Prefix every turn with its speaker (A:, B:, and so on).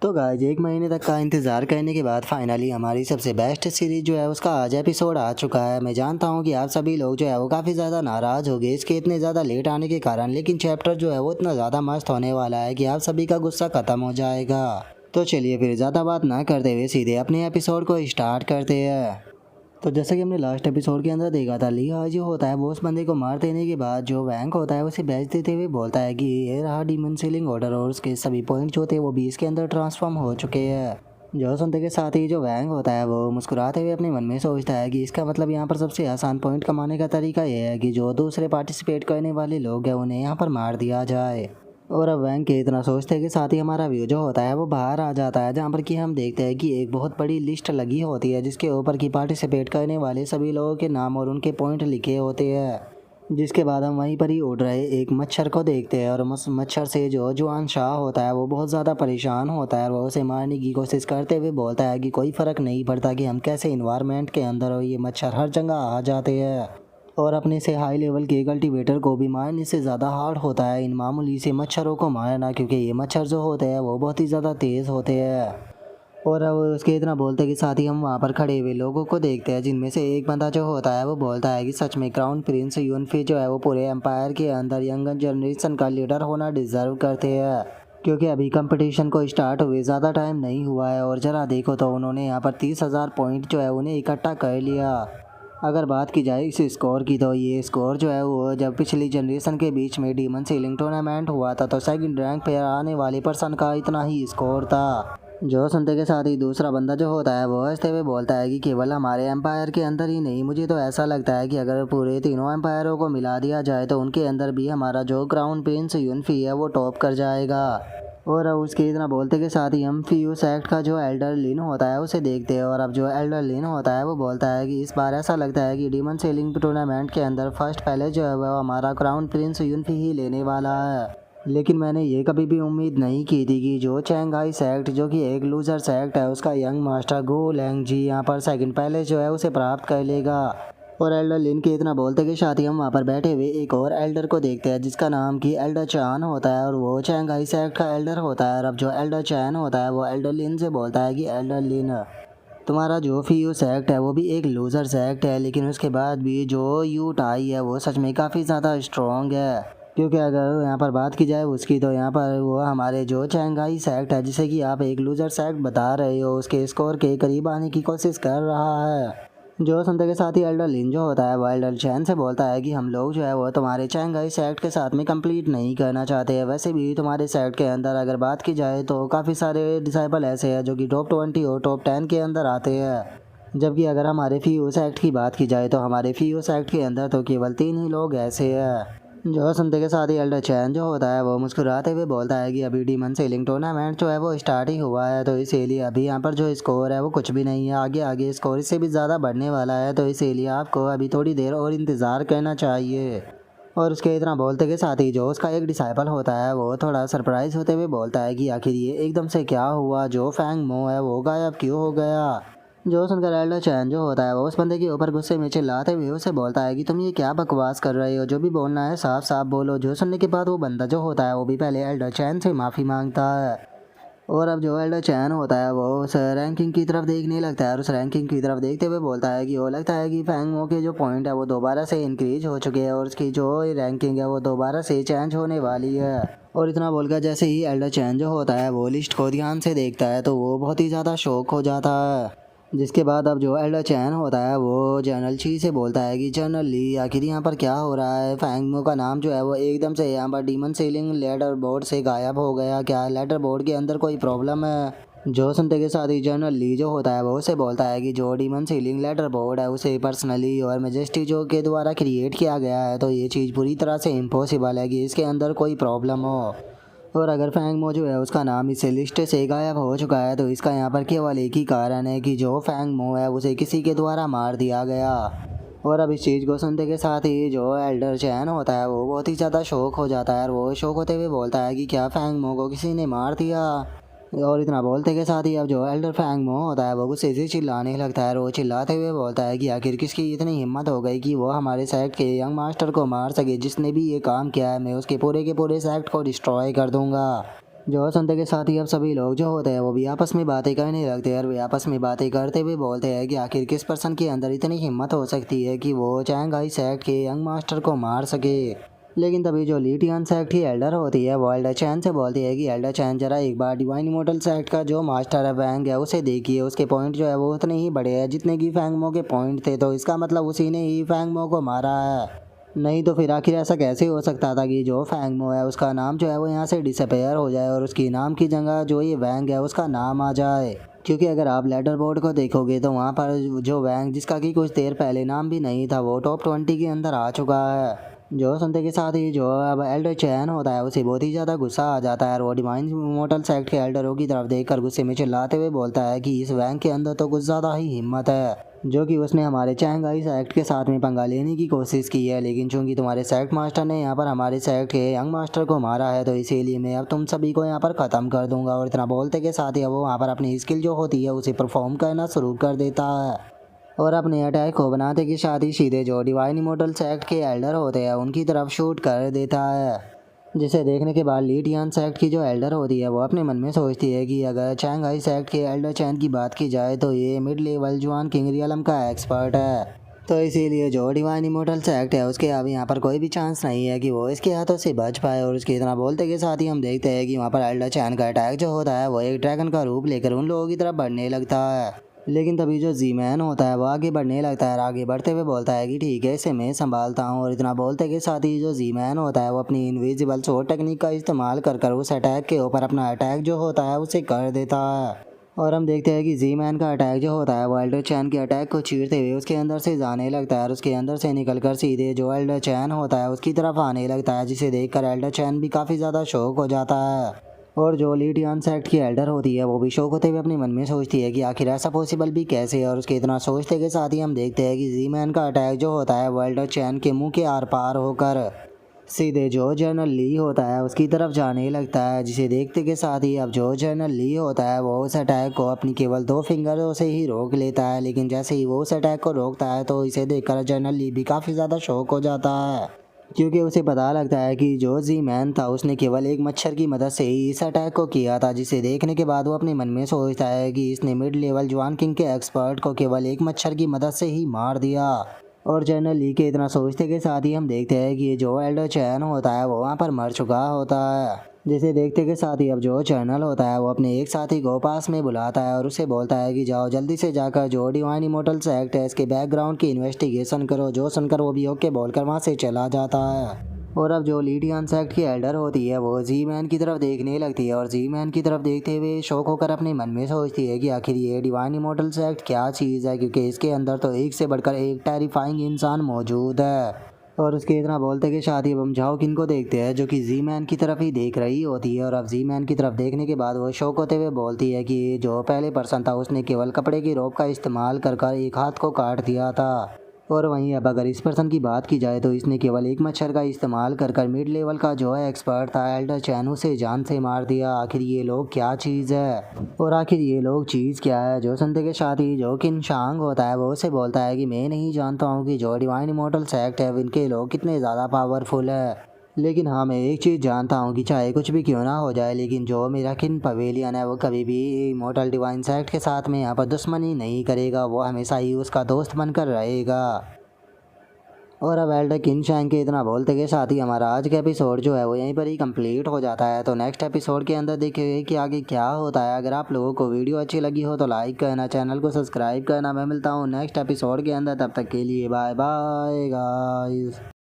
A: तो गाइस 1 महीने तक का इंतज़ार करने के बाद फाइनली हमारी सबसे बेस्ट सीरीज़ जो है उसका आज एपिसोड आ चुका है। मैं जानता हूँ कि आप सभी लोग जो है वो काफ़ी ज़्यादा नाराज़ हो गए इसके इतने ज़्यादा लेट आने के कारण, लेकिन चैप्टर जो है वो इतना ज़्यादा मस्त होने वाला है कि आप सभी का गुस्सा ख़त्म हो जाएगा। तो चलिए फिर ज़्यादा बात ना करते हुए सीधे अपने एपिसोड को स्टार्ट करते हैं। तो जैसा कि हमने लास्ट एपिसोड के अंदर देखा था, लिया जो होता है वो उस बंदे को मार देने के बाद जो वैंक होता है उसे बेच देते हुए बोलता है कि ये रहा डीमन सीलिंग ऑर्डर और उसके सभी पॉइंट जो थे वो भी इसके अंदर ट्रांसफॉर्म हो चुके हैं। जो सुनते के साथ ही जो वैंग होता है वो मुस्कुराते हुए अपने मन में सोचता है कि इसका मतलब यहाँ पर सबसे आसान पॉइंट कमाने का तरीका यह है कि जो दूसरे पार्टिसिपेट करने वाले लोग हैं उन्हें यहाँ पर मार दिया जाए। और अब वैंक के इतना सोचते के साथ ही हमारा व्यू जो होता है वो बाहर आ जाता है, जहाँ पर कि हम देखते हैं कि एक बहुत बड़ी लिस्ट लगी होती है जिसके ऊपर की पार्टिसिपेट करने वाले सभी लोगों के नाम और उनके पॉइंट लिखे होते हैं। जिसके बाद हम वहीं पर ही उड़ रहे एक मच्छर को देखते हैं और उस मच्छर से जो जुआन शाह होता है वो बहुत ज़्यादा परेशान होता है और वो उसे मारने की कोशिश करते हुए बोलता है कि कोई फ़र्क नहीं पड़ता कि हम कैसे इन्वायरमेंट के अंदर हो, ये मच्छर हर जगह आ जाते हैं। और अपने से हाई लेवल के कल्टीवेटर को भी मारने से ज़्यादा हार्ड होता है इन मामूली से मच्छरों को मारना, क्योंकि ये मच्छर जो होते हैं वो बहुत ही ज़्यादा तेज़ होते हैं। और अब उसके इतना बोलते के साथ ही हम वहाँ पर खड़े हुए लोगों को देखते हैं, जिनमें से एक बंदा जो होता है वो बोलता है कि सच में क्राउन प्रिंस यूनफी जो है वो पूरे एम्पायर के अंदर यंगर जनरेशन का लीडर होना डिज़र्व करते हैं, क्योंकि अभी कंपटीशन को स्टार्ट हुए ज़्यादा टाइम नहीं हुआ है और ज़रा देखो तो उन्होंने यहाँ पर 30,000 पॉइंट जो है उन्हें इकट्ठा कर लिया। अगर बात की जाए इस स्कोर की, तो ये स्कोर जो है वो जब पिछली जनरेशन के बीच में डीमन सीलिंग टूर्नामेंट हुआ था तो सेकंड रैंक पे आने वाले पर्सन का इतना ही स्कोर था। जो सुनते के साथ ही दूसरा बंदा जो होता है वो हंसते हुए बोलता है कि केवल हमारे एम्पायर के अंदर ही नहीं, मुझे तो ऐसा लगता है कि अगर पूरे तीनों एम्पायरों को मिला दिया जाए तो उनके अंदर भी हमारा जो क्राउन प्रिंस यूनफी है वो टॉप कर जाएगा। और अब उसके इतना बोलते के साथ ही हम फ्यूस एक्ट का जो एल्डर लिन होता है उसे देखते हैं और अब जो एल्डर लिन होता है वो बोलता है कि इस बार ऐसा लगता है कि डीमन सेलिंग टूर्नामेंट के अंदर फर्स्ट पहले जो है वो हमारा क्राउन प्रिंस यूनफी ही लेने वाला है। लेकिन मैंने ये कभी भी उम्मीद नहीं की थी कि जो चैंगाई सेक्ट जो कि एक लूजर सेक्ट है उसका यंग मास्टर गो लैंग जी यहाँ पर सेकंड पहले जो है उसे प्राप्त कर लेगा। और एल्डर लिन के इतना बोलते के साथ ही हम वहाँ पर बैठे हुए एक और एल्डर को देखते हैं जिसका नाम कि एल्डर चान होता है और वो चैंगाई सेक्ट का एल्डर होता है। और अब जो एल्डर चैन होता है वो एल्डर लिन से बोलता है कि एल्डर लिन, तुम्हारा जो फीयू सेक्ट है वो भी एक लूज़र सेक्ट है, लेकिन उसके बाद भी जो यू टाई है वो सच में काफ़ी ज़्यादा स्ट्रॉन्ग है। क्योंकि अगर यहाँ पर बात की जाए उसकी, तो यहाँ पर वो हमारे जो चैंगाई सेक्ट है जिसे कि आप एक लूज़र सेक्ट बता रहे हो उसके स्कोर के करीब आने की कोशिश कर रहा है। जो सुनते के साथ ही एल्डर लिन जो होता है वो एल्डर चैन से बोलता है कि हम लोग जो है वो तुम्हारे चैंगाई सेक्ट के साथ में कंप्लीट नहीं करना चाहते हैं। वैसे भी तुम्हारे सेक्ट के अंदर अगर बात की जाए तो काफ़ी सारे डिसाइबल ऐसे हैं जो कि टॉप 20 और टॉप 10 के अंदर आते हैं, जबकि अगर हमारे फीयू सेक्ट की बात की जाए तो हमारे फीयू सेक्ट के अंदर तो केवल 3 ही लोग ऐसे हैं। जो सुनते के साथ ही एल्डर चैन जो होता है वो मुस्कुराते हुए बोलता है कि अभी डीमन सेलिंग टूर्नामेंट जो है वो स्टार्ट ही हुआ है, तो इसीलिए अभी यहाँ पर जो स्कोर है वो कुछ भी नहीं है, आगे आगे स्कोर इससे भी ज़्यादा बढ़ने वाला है, तो इसीलिए आपको अभी थोड़ी देर और इंतज़ार करना चाहिए। और उसके इतना बोलते के साथ ही जो उसका एक डिसाइपल होता है वो थोड़ा सरप्राइज होते हुए बोलता है कि आखिर ये एकदम से क्या हुआ, जो फैंग मो है वो गायब क्यों हो गया। जो सुनकर एल्डर चैन जो होता है वो उस बंदे के ऊपर गुस्से में चिल्लाते हुए उसे बोलता है कि तुम ये क्या बकवास कर रहे हो, जो भी बोलना है साफ साफ बोलो। जो सुनने के बाद वो बंदा जो होता है वो भी पहले एल्डर चैन से माफ़ी मांगता है। और अब जो एल्डर चैन होता है वो उस रैंकिंग की तरफ देखने लगता है और उस रैंकिंग की तरफ देखते हुए बोलता है कि वो लगता है कि फैंग मो के जो पॉइंट है वो दोबारा से इंक्रीज हो चुके हैं और उसकी जो रैंकिंग है वो दोबारा से चेंज होने वाली है। और इतना बोलकर जैसे ही एल्डर चैन जो होता है वो लिस्ट को ध्यान से देखता है तो वो बहुत ही ज़्यादा शॉक हो जाता है। जिसके बाद अब जो एल्डर चैन होता है वो जनरल ची से बोलता है कि जनरल ली, आखिर यहाँ पर क्या हो रहा है, फैंगमो का नाम जो है वो एकदम से यहाँ पर डीमन सेलिंग लेडर बोर्ड से गायब हो गया, क्या लेडर बोर्ड के अंदर कोई प्रॉब्लम है। जो सुनते के साथ ही जनरल ली जो होता है वो उसे बोलता है कि जो डीमन सीलिंग लेडर बोर्ड है उसे पर्सनली और मेजेस्टी जो के द्वारा क्रिएट किया गया है, तो ये चीज़ पूरी तरह से इम्पॉसिबल है कि इसके अंदर कोई प्रॉब्लम हो। और अगर फैंग मो जो है उसका नाम इस लिस्ट से गायब हो चुका है तो इसका यहाँ पर केवल एक ही कारण है कि जो फैंग मो है उसे किसी के द्वारा मार दिया गया। और अब इस चीज़ को सुनते के साथ ही जो एल्डर चैन होता है वो बहुत ही ज़्यादा शौक हो जाता है और वो शौक होते हुए बोलता है कि क्या फैंग मो को किसी ने मार दिया। और इतना बोलते के साथ ही अब जो एल्डर फैंग मो होता है वो गुस्से से चिल्लाने लगता है और वो चिल्लाते हुए बोलता है कि आखिर किसकी इतनी हिम्मत हो गई कि वो हमारे सेक्ट के यंग मास्टर को मार सके, जिसने भी ये काम किया है मैं उसके पूरे के पूरे सेक्ट को डिस्ट्रॉय कर दूंगा। जो सुनते के साथ ही अब सभी लोग जो होते हैं वो भी आपस में बातें करने लगते हैं और वे आपस में बातें करते हुए बोलते हैं कि आखिर किस पर्सन के अंदर इतनी हिम्मत हो सकती है कि वो चांगहाई सेक्ट के यंग मास्टर को मार सके। लेकिन तभी जो ली टियान सेक्ट की एल्डर होती है वो एल्डर चैन से बोलती है कि एल्डर चैन जरा एक बार डिवाइन इमोर्टल सेक्ट का जो मास्टर है वैंग है उसे देखिए, उसके पॉइंट जो है वो उतने ही बड़े हैं जितने की फैंगमो के पॉइंट थे, तो इसका मतलब उसी ने ही फैंगमो को मारा है। नहीं तो फिर आखिर ऐसा कैसे हो सकता था कि जो फैंगमो है उसका नाम जो है वो यहाँ से डिसअपेयर हो जाए और उसकी नाम की जगह जो ये वैंग है उसका नाम आ जाए। क्योंकि अगर आप लेटर बोर्ड को देखोगे तो वहाँ पर जो वैंग जिसका कि कुछ देर पहले नाम भी नहीं था वो टॉप 20 के अंदर आ चुका है। जो सुनते के साथ ही जो अब एल्डर चैन होता है उसे बहुत ही ज़्यादा गुस्सा आ जाता है और वो डिवाइन इमोर्टल सेक्ट के एल्डरों की तरफ देखकर गुस्से में चिल्लाते हुए बोलता है कि इस वैंग के अंदर तो कुछ ज़्यादा ही हिम्मत है, जो कि उसने हमारे चांगहाई सेक्ट के साथ में पंगा लेने की कोशिश की है, लेकिन चूंकि तुम्हारे सेक्ट मास्टर ने यहाँ पर हमारे सेक्ट के यंग मास्टर को मारा है तो इसीलिए मैं अब तुम सभी को यहाँ पर ख़त्म कर दूंगा। और इतना बोलते के साथ ही अब वो वहाँ पर अपनी स्किल जो होती है उसे परफॉर्म करना शुरू कर देता है और अपने अटैक को बनाते के साथ ही सीधे जो डिवाइन इमोर्टल सेक्ट के एल्डर होते हैं उनकी तरफ शूट कर देता है। जिसे देखने के बाद ली टियान सेक्ट की जो एल्डर होती है वो अपने मन में सोचती है कि अगर चांगहाई सेक्ट के एल्डर चैन की बात की जाए तो ये मिड लेवल जुआन किंग रियलम का एक्सपर्ट है, तो इसीलिए जो डिवाइन इमोर्टल सेक्ट है उसके अब यहाँ पर कोई भी चांस नहीं है कि वो इसके हाथों से बच पाए। और उसके इतना बोलते के साथ ही हम देखते हैं कि वहाँ पर एल्डर चैन का अटैक जो होता है वो एक ड्रैगन का रूप लेकर उन लोगों की तरफ बढ़ने लगता है। लेकिन तभी जो जी मैन होता है वो आगे बढ़ने लगता है और आगे बढ़ते हुए बोलता है कि ठीक है इसे मैं संभालता हूँ। और इतना बोलते के साथ ही जो जी मैन होता है वो अपनी इनविजिबल स्वॉर्ड टेक्निक का इस्तेमाल कर उस अटैक के ऊपर अपना अटैक जो होता है उसे कर देता है। और हम देखते हैं कि जी मैन का अटैक जो होता है वो एल्डर चैन के अटैक को चीरते हुए उसके अंदर से जाने लगता है और उसके अंदर से निकलकर सीधे जो एल्डर चैन होता है उसकी तरफ आने लगता है, जिसे देखकर एल्डर चैन भी काफ़ी ज़्यादा शौक हो जाता है। और जो ली टियान सेक्ट की एल्डर होती है वो भी शौक होते हुए अपने मन में सोचती है कि आखिर ऐसा पॉसिबल भी कैसे है। और उसके इतना सोचते के साथ ही हम देखते हैं कि जी मैन का अटैक जो होता है वो एल्डर चैन के मुंह के आर पार होकर सीधे जो जनरल ली होता है उसकी तरफ जाने लगता है, जिसे देखते के साथ ही अब जो जनरल ली होता है वो उस अटैक को अपनी केवल 2 फिंगरों से ही रोक लेता है। लेकिन जैसे ही वो उस अटैक को रोकता है तो इसे देखकर जनरल ली भी काफ़ी ज़्यादा शौक हो जाता है, क्योंकि उसे पता लगता है कि जो जी मैन था उसने केवल एक मच्छर की मदद से ही इस अटैक को किया था। जिसे देखने के बाद वो अपने मन में सोचता है कि इसने मिड लेवल जुआन किंग के एक्सपर्ट को केवल एक मच्छर की मदद से ही मार दिया। और जनरल ली के इतना सोचते के साथ ही हम देखते हैं कि जो एल्डर चैन होता है वो वहाँ पर मर चुका होता है। जिसे देखते के साथ ही अब जो जनरल होता है वो अपने एक साथी को पास में बुलाता है और उसे बोलता है कि जाओ जल्दी से जाकर जो डिवाइन इमोर्टल सेक्ट है इसके बैकग्राउंड की इन्वेस्टिगेशन करो। जो सुनकर वो भी ओके बोलकर वहाँ से चला जाता है। और अब जो ली टियान सेक्ट की एल्डर होती है वो जी मैन की तरफ देखने लगती है और जी मैन की तरफ देखते हुए शौक होकर अपने मन में सोचती है कि आखिर ये डिवाइन इमोर्टल सेक्ट क्या चीज़ है, क्योंकि इसके अंदर तो एक से बढ़कर एक टेरिफाइंग इंसान मौजूद है। और उसके इतना बोलते कि शादी अब हम झाओ किन को देखते हैं जो कि जी मैन की तरफ ही देख रही होती है। और अब जी मैन की तरफ देखने के बाद वो शौक होते हुए बोलती है कि जो पहले पर्सन था उसने केवल कपड़े की रोप का इस्तेमाल कर एक हाथ को काट दिया था। और वहीं अब अगर इस पर्सन की बात की जाए तो इसने केवल एक मच्छर का इस्तेमाल कर मिड लेवल का जो है एक्सपर्ट था एल्डर चैनू से जान से मार दिया। आखिर ये लोग क्या चीज़ है और आखिर ये लोग चीज़ क्या है। जो सुनते के साथ ही जो किन शांग होता है वो उसे बोलता है कि मैं नहीं जानता हूँ कि जो डिवाइन इमोर्टल सेक्ट है इनके लोग कितने ज़्यादा पावरफुल है, लेकिन हाँ मैं एक चीज़ जानता हूँ कि चाहे कुछ भी क्यों ना हो जाए लेकिन जो मेरा किन पवेलियन है वो कभी भी इमोर्टल डिवाइन सेक्ट के साथ में यहाँ पर दुश्मनी नहीं करेगा, वो हमेशा ही उसका दोस्त बनकर रहेगा। और अब एल्डर किन शैंग के इतना बोलते के साथ ही हमारा आज का एपिसोड जो है वो यहीं पर ही कंप्लीट हो जाता है। तो नेक्स्ट एपिसोड के अंदर देखिए कि आगे क्या होता है। अगर आप लोगों को वीडियो अच्छी लगी हो तो लाइक करना, चैनल को सब्सक्राइब करना। मैं मिलता हूँ नेक्स्ट एपिसोड के अंदर, तब तक के लिए बाय बाय गाइस।